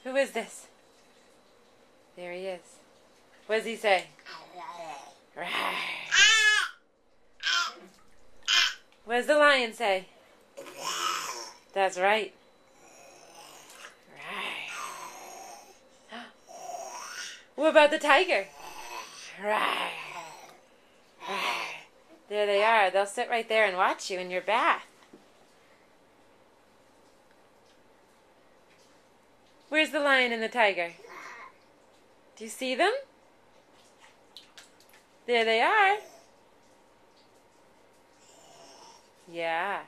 Who is this? There he is. What does he say? Rawr. What does the lion say? That's right. Rawr. What about the tiger? Rawr. Rawr. There they are. They'll sit right there and watch you in your bath. Where's the lion and the tiger? Do you see them? There they are. Yeah.